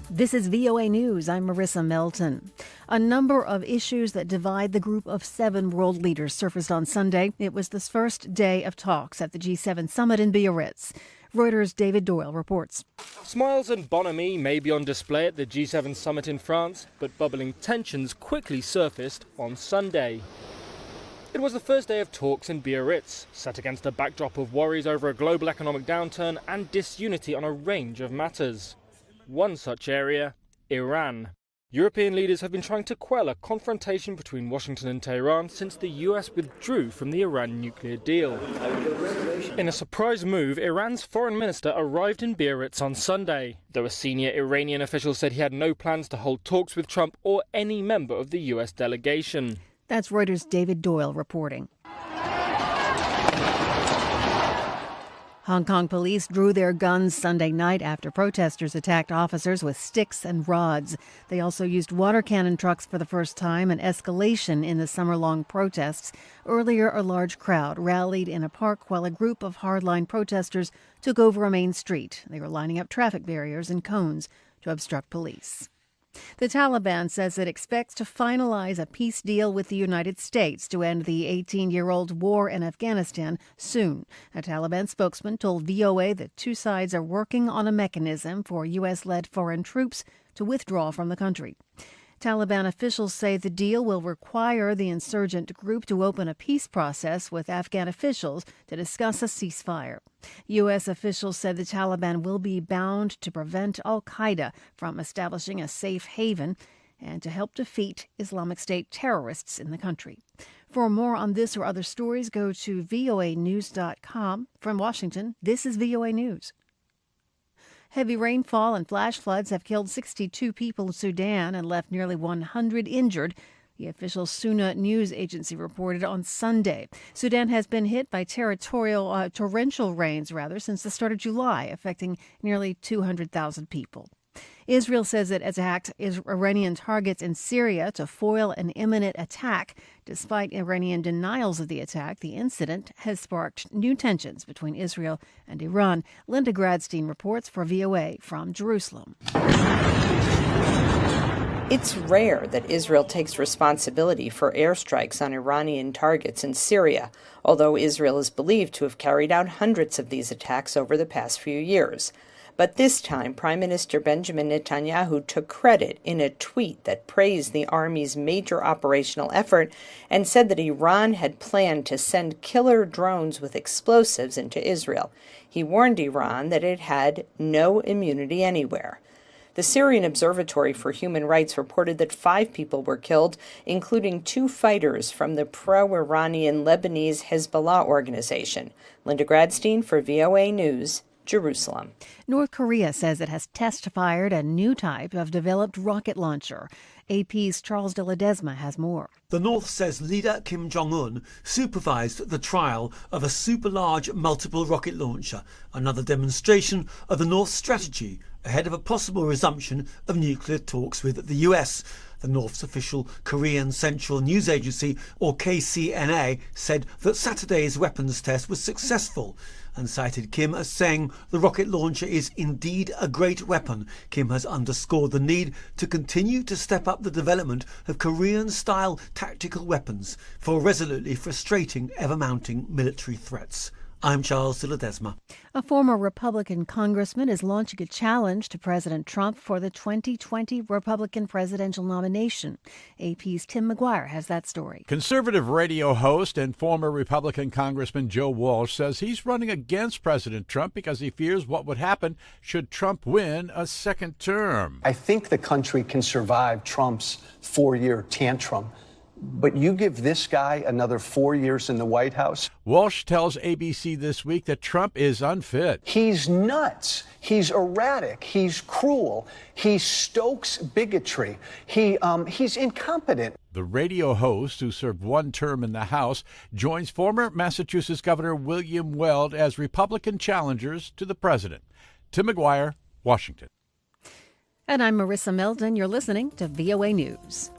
This is VOA News. I'm Marissa Melton. A number of issues that divide the group of 7 world leaders surfaced on Sunday. It was the first day of talks at the G7 summit in Biarritz. Reuters David Doyle reports. Smiles and bonhomie may be on display at the G7 summit in France, but bubbling tensions quickly surfaced on Sunday. It was the first day of talks in Biarritz, set against a backdrop of worries over a global economic downturn and disunity on a range of matters. One such area, Iran. European leaders have been trying to quell a confrontation between Washington and Tehran since the US withdrew from the Iran nuclear deal. In a surprise move, Iran's foreign minister arrived in Biarritz on Sunday, though a senior Iranian official said he had no plans to hold talks with Trump or any member of the US delegation. That's Reuters David Doyle reporting. Hong Kong police drew their guns Sunday night after protesters attacked officers with sticks and rods. They also used water cannon trucks for the first time, an escalation in the summer-long protests. Earlier, a large crowd rallied in a park while a group of hardline protesters took over a main street. They were lining up traffic barriers and cones to obstruct police. The Taliban says it expects to finalize a peace deal with the United States to end the 18-year-old war in Afghanistan soon. A Taliban spokesman told VOA that two sides are working on a mechanism for U.S.-led foreign troops to withdraw from the country. Taliban officials say the deal will require the insurgent group to open a peace process with Afghan officials to discuss a ceasefire. U.S. officials said the Taliban will be bound to prevent al-Qaeda from establishing a safe haven and to help defeat Islamic State terrorists in the country. For more on this or other stories, go to voanews.com. From Washington, this is VOA News. Heavy rainfall and flash floods have killed 62 people in Sudan and left nearly 100 injured, the official Suna news agency reported on Sunday. Sudan has been hit by torrential rains since the start of July, affecting nearly 200,000 people. Israel says it attacked Iranian targets in Syria to foil an imminent attack. Despite Iranian denials of the attack, the incident has sparked new tensions between Israel and Iran. Linda Gradstein reports for VOA from Jerusalem. It's rare that Israel takes responsibility for airstrikes on Iranian targets in Syria, although Israel is believed to have carried out hundreds of these attacks over the past few years. But this time, Prime Minister Benjamin Netanyahu took credit in a tweet that praised the army's major operational effort and said that Iran had planned to send killer drones with explosives into Israel. He warned Iran that it had no immunity anywhere. The Syrian Observatory for Human Rights reported that 5 people were killed, including 2 fighters from the pro-Iranian Lebanese Hezbollah organization. Linda Gradstein for VOA News, Jerusalem. North Korea says it has test-fired a new type of developed rocket launcher. AP's Charles de Ledesma has more. The North says leader Kim Jong-un supervised the trial of a super-large multiple rocket launcher, another demonstration of the North's strategy ahead of a possible resumption of nuclear talks with the US. The North's official Korean Central News Agency, or KCNA, said that Saturday's weapons test was successful and cited Kim as saying the rocket launcher is indeed a great weapon. Kim has underscored the need to continue to step up the development of Korean-style tactical weapons for resolutely frustrating ever-mounting military threats. I'm Charles de Ledesma. A former Republican congressman is launching a challenge to President Trump for the 2020 Republican presidential nomination. AP's Tim McGuire has that story. Conservative radio host and former Republican Congressman Joe Walsh says he's running against President Trump because he fears what would happen should Trump win a second term. I think the country can survive Trump's 4-year tantrum. But you give this guy another 4 years in the White House? Walsh tells ABC this week that Trump is unfit. He's nuts. He's erratic. He's cruel. He stokes bigotry. He's incompetent. The radio host, who served 1 term in the House, joins former Massachusetts Governor William Weld as Republican challengers to the president. Tim McGuire, Washington. And I'm Marissa Melton. You're listening to VOA News.